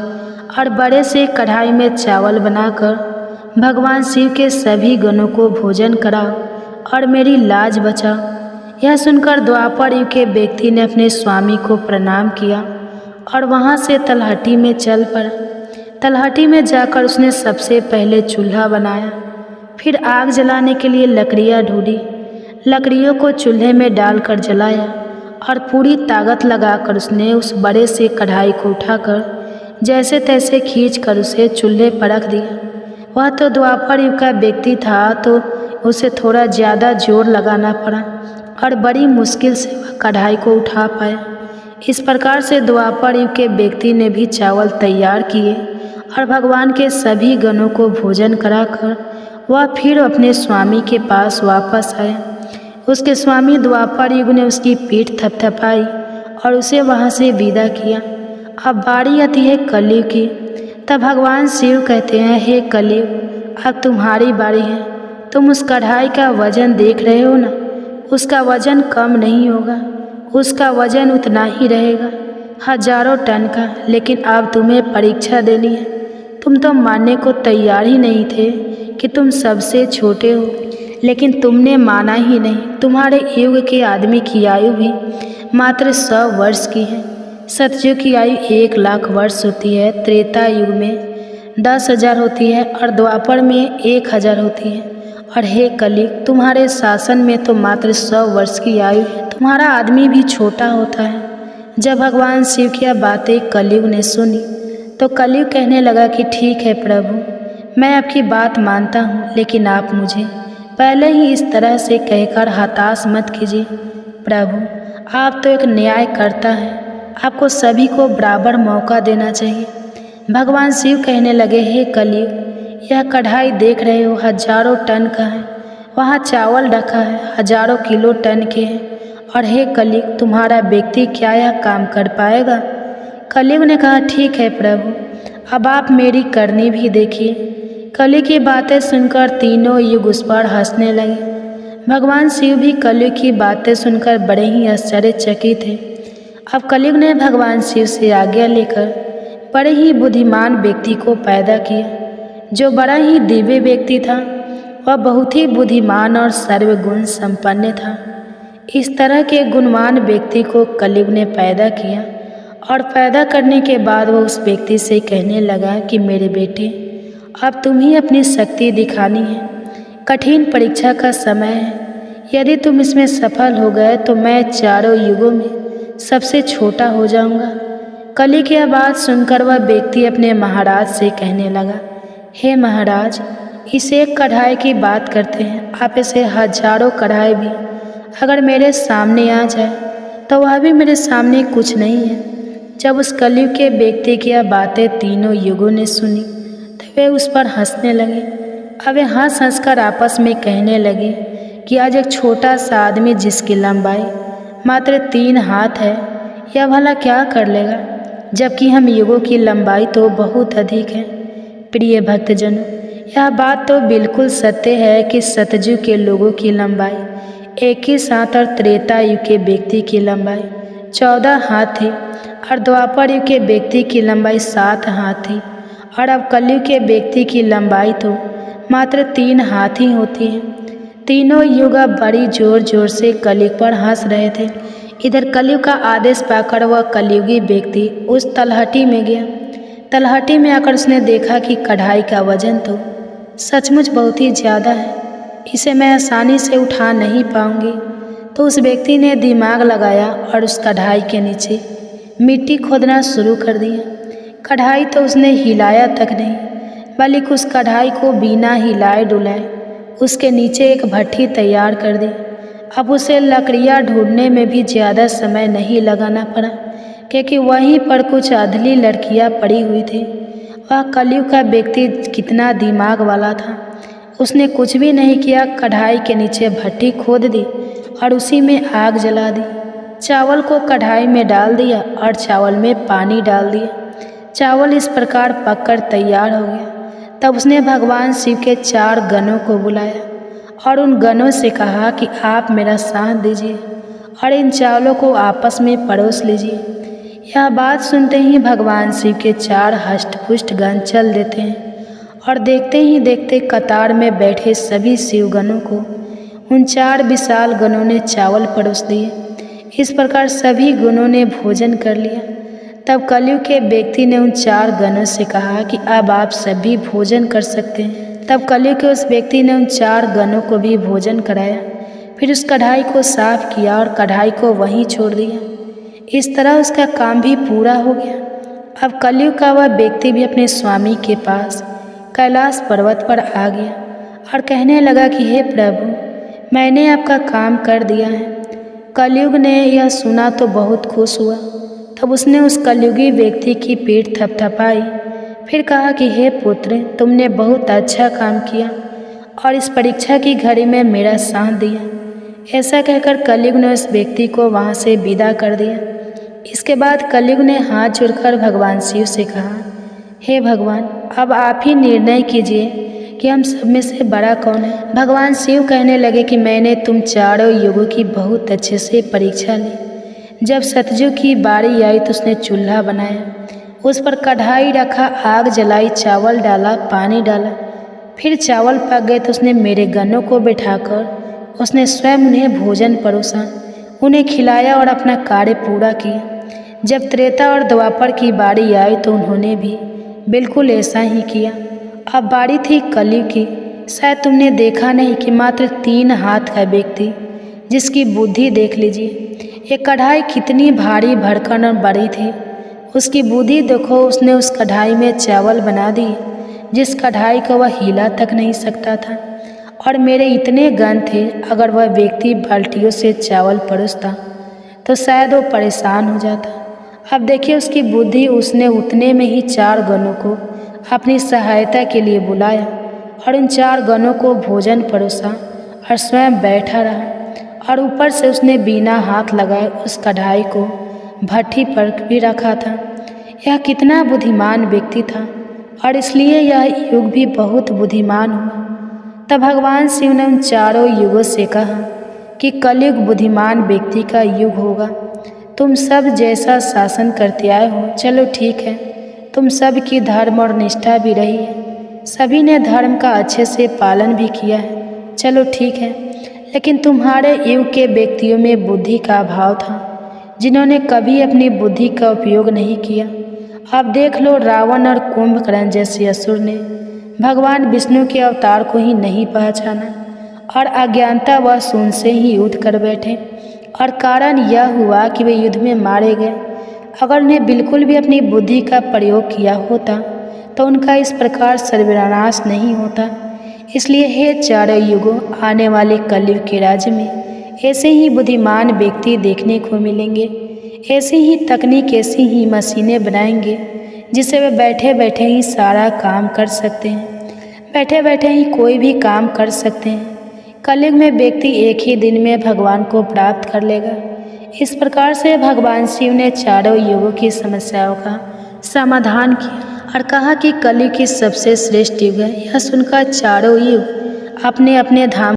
और बड़े से कढ़ाई में चावल बनाकर भगवान शिव के सभी गणों को भोजन कराओ और मेरी लाज बचाओ। यह सुनकर द्वापर युग के व्यक्ति ने अपने स्वामी को प्रणाम किया और वहाँ से तलहटी में चल पड़ा। तलहटी में जाकर उसने सबसे पहले चूल्हा बनाया, फिर आग जलाने के लिए लकड़ियाँ ढूंढी, लकड़ियों को चूल्हे में डालकर जलाया और पूरी ताकत लगाकर उसने उस बड़े से कढ़ाई को उठाकर जैसे तैसे खींचकर उसे चूल्हे पर रख दिया। वह तो द्वापर युग का व्यक्ति था, तो उसे थोड़ा ज़्यादा जोर लगाना पड़ा और बड़ी मुश्किल से वह कढ़ाई को उठा पाया। इस प्रकार से द्वापर युग के व्यक्ति ने भी चावल तैयार किए और भगवान के सभी गणों को भोजन कराकर वह फिर अपने स्वामी के पास वापस आया। उसके स्वामी द्वापर युग ने उसकी पीठ थपथपाई और उसे वहाँ से विदा किया। अब बारी आती है कलयुग की। तब भगवान शिव कहते हैं, हे कलयुग, अब तुम्हारी बारी है। तुम उस कढ़ाई का वजन देख रहे हो ना, उसका वजन कम नहीं होगा, उसका वजन उतना ही रहेगा, हजारों टन का। लेकिन अब तुम्हें परीक्षा देनी है। तुम तो मानने को तैयार ही नहीं थे कि तुम सबसे छोटे हो, लेकिन तुमने माना ही नहीं। तुम्हारे युग के आदमी की आयु भी मात्र 100 वर्ष की है। सतयुग की आयु 1 लाख वर्ष होती है, त्रेता युग में 10,000 होती है और द्वापर में 1,000 होती है। और हे कलयुग, तुम्हारे शासन में तो मात्र 100 वर्ष की आयु है। तुम्हारा आदमी भी छोटा होता है। जब भगवान शिव की यह बातें कलयुग ने सुनी तो कलयुग कहने लगा कि ठीक है प्रभु, मैं आपकी बात मानता हूँ, लेकिन आप मुझे पहले ही इस तरह से कहकर हताश मत कीजिए। प्रभु, आप तो एक न्यायकर्ता हैं, आपको सभी को बराबर मौका देना चाहिए। भगवान शिव कहने लगे, हे कलयुग, यह कढ़ाई देख रहे हो, हजारों टन का है। वहाँ चावल रखा है, हजारों किलो टन के हैं। और हे कलयुग, तुम्हारा व्यक्ति क्या यह काम कर पाएगा? कलयुग ने कहा, ठीक है प्रभु, अब आप मेरी करनी भी देखिए। कलयुग की बातें सुनकर तीनों युग उस पर हंसने लगे। भगवान शिव भी कलयुग की बातें सुनकर बड़े ही आश्चर्यचकित थे। अब कलयुग ने भगवान शिव से आज्ञा लेकर बड़े ही बुद्धिमान व्यक्ति को पैदा किया, जो बड़ा ही दिव्य व्यक्ति था। वह बहुत ही बुद्धिमान और सर्वगुण संपन्न था। इस तरह के गुणवान व्यक्ति को कलयुग ने पैदा किया और पैदा करने के बाद वह उस व्यक्ति से कहने लगा कि मेरे बेटे, अब तुम ही अपनी शक्ति दिखानी है। कठिन परीक्षा का समय है। यदि तुम इसमें सफल हो गए तो मैं चारों युगों में सबसे छोटा हो जाऊंगा। कलयुग की बात सुनकर वह व्यक्ति अपने महाराज से कहने लगा, हे महाराज, इस एक कढ़ाई की बात करते हैं, आप इसे हजारों कढ़ाई भी अगर मेरे सामने आ जाए तो वह भी मेरे सामने कुछ नहीं है। जब उस कलयुग के व्यक्ति की यह बातें तीनों युगों ने सुनी तो वे उस पर हंसने लगे। अब वे हंस कर आपस में कहने लगे कि आज एक छोटा सा आदमी जिसकी लंबाई मात्र 3 हाथ है, यह भला क्या कर लेगा, जबकि हम युगों की लंबाई तो बहुत अधिक है। प्रिय भक्तजनों, यह बात तो बिल्कुल सत्य है कि सतयुग के लोगों की लंबाई 21 हाथ और त्रेता युग के व्यक्ति की लंबाई 14 हाथ थी और द्वापर युग के व्यक्ति की लंबाई 7 हाथ थी और अब कलयुग के व्यक्ति की लंबाई तो मात्र 3 हाथ ही होती है। तीनों युग बड़ी जोर जोर से कलयुग पर हंस रहे थे। इधर कलयुग का आदेश पाकर वह कलयुगी व्यक्ति उस तलहटी में गया। तलहटी में आकर उसने देखा कि कढ़ाई का वजन तो सचमुच बहुत ही ज़्यादा है, इसे मैं आसानी से उठा नहीं पाऊंगी। तो उस व्यक्ति ने दिमाग लगाया और उस कढ़ाई के नीचे मिट्टी खोदना शुरू कर दिया। कढ़ाई तो उसने हिलाया तक नहीं, बल्कि उस कढ़ाई को बिना हिलाए डुलाए उसके नीचे एक भट्ठी तैयार कर दी। अब उसे लकड़ियाँ ढूंढने में भी ज़्यादा समय नहीं लगाना पड़ा, क्योंकि वहीं पर कुछ अधली लड़कियाँ पड़ी हुई थी। वह कलयुग का व्यक्ति कितना दिमाग वाला था, उसने कुछ भी नहीं किया, कढ़ाई के नीचे भट्ठी खोद दी और उसी में आग जला दी। चावल को कढ़ाई में डाल दिया और चावल में पानी डाल दिया। चावल इस प्रकार पककर तैयार हो गया। तब उसने भगवान शिव के 4 गणों को बुलाया और उन गणों से कहा कि आप मेरा साथ दीजिए और इन चावलों को आपस में परोस लीजिए। यह बात सुनते ही भगवान शिव के 4 हष्टपुष्ट गण चल देते हैं और देखते ही देखते कतार में बैठे सभी शिवगणों को उन 4 विशाल गणों ने चावल परोस दिए। इस प्रकार सभी गणों ने भोजन कर लिया। तब कलयुग के व्यक्ति ने उन 4 गणों से कहा कि अब आप सभी भोजन कर सकते हैं। तब कलयुग के उस व्यक्ति ने उन 4 गणों को भी भोजन कराया, फिर उस कढ़ाई को साफ किया और कढ़ाई को वहीं छोड़ दिया। इस तरह उसका काम भी पूरा हो गया। अब कलयुग का वह व्यक्ति भी अपने स्वामी के पास कैलाश पर्वत पर आ गया और कहने लगा कि हे प्रभु, मैंने आपका काम कर दिया है। कलयुग ने यह सुना तो बहुत खुश हुआ। तब उसने उस कलयुगी व्यक्ति की पीठ थपथपाई, फिर कहा कि हे पुत्र, तुमने बहुत अच्छा काम किया और इस परीक्षा की घड़ी में मेरा साथ दिया। ऐसा कहकर कलयुग ने उस व्यक्ति को वहाँ से विदा कर दिया। इसके बाद कलयुग ने हाथ जोड़कर भगवान शिव से कहा, हे भगवान, अब आप ही निर्णय कीजिए कि हम सब में से बड़ा कौन है। भगवान शिव कहने लगे कि मैंने तुम चारों युगों की बहुत अच्छे से परीक्षा ली। जब सतयुग की बारी आई तो उसने चूल्हा बनाया, उस पर कढ़ाई रखा, आग जलाई, चावल डाला, पानी डाला। फिर चावल पक गए तो उसने मेरे गणों को बिठाकर उसने स्वयं उन्हें भोजन परोसा, उन्हें खिलाया और अपना कार्य पूरा किया। जब त्रेता और द्वापर की बारी आई तो उन्होंने भी बिल्कुल ऐसा ही किया। अब बारी थी कलयुग की। शायद तुमने देखा नहीं कि मात्र 3 हाथ का व्यक्ति, जिसकी बुद्धि देख लीजिए, ये कढ़ाई कितनी भारी भरकम और बड़ी थी। उसकी बुद्धि देखो, उसने उस कढ़ाई में चावल बना दिए जिस कढ़ाई को वह हिला तक नहीं सकता था। और मेरे इतने गण थे, अगर वह व्यक्ति बाल्टियों से चावल परोसता तो शायद वो परेशान हो जाता। अब देखिए उसकी बुद्धि, उसने उतने में ही 4 गणों को अपनी सहायता के लिए बुलाया और उन 4 गणों को भोजन परोसा और स्वयं बैठा रहा। और ऊपर से उसने बिना हाथ लगाए उस कढ़ाई को भट्ठी पर भी रखा था। यह कितना बुद्धिमान व्यक्ति था और इसलिए यह युग भी बहुत बुद्धिमान हुआ। तब भगवान शिव ने उन चारों युगों से कहा कि कलयुग बुद्धिमान व्यक्ति का युग होगा। तुम सब जैसा शासन करते आए हो, चलो ठीक है, तुम सब की धर्म और निष्ठा भी रही है, सभी ने धर्म का अच्छे से पालन भी किया है, चलो ठीक है। लेकिन तुम्हारे युग के व्यक्तियों में बुद्धि का अभाव था, जिन्होंने कभी अपनी बुद्धि का उपयोग नहीं किया। अब देख लो, रावण और कुंभकर्ण जैसे असुर ने भगवान विष्णु के अवतार को ही नहीं पहचाना और अज्ञानता व शून्य से ही युद्ध कर बैठे, और कारण यह हुआ कि वे युद्ध में मारे गए। अगर उन्हें बिल्कुल भी अपनी बुद्धि का प्रयोग किया होता तो उनका इस प्रकार सर्वनाश नहीं होता। इसलिए हे चारों युगों, आने वाले कलयुग के राज्य में ऐसे ही बुद्धिमान व्यक्ति देखने को मिलेंगे। ऐसी ही तकनीक, ऐसी ही मशीनें बनाएंगे जिससे वे बैठे बैठे ही सारा काम कर सकते हैं, बैठे बैठे ही कोई भी काम कर सकते हैं। कलयुग में व्यक्ति एक ही दिन में भगवान को प्राप्त कर लेगा। इस प्रकार से भगवान शिव ने चारों युगों की समस्याओं का समाधान किया और कहा कि कलयुग की सबसे श्रेष्ठ युग है। यह सुनकर चारों युग अपने अपने धाम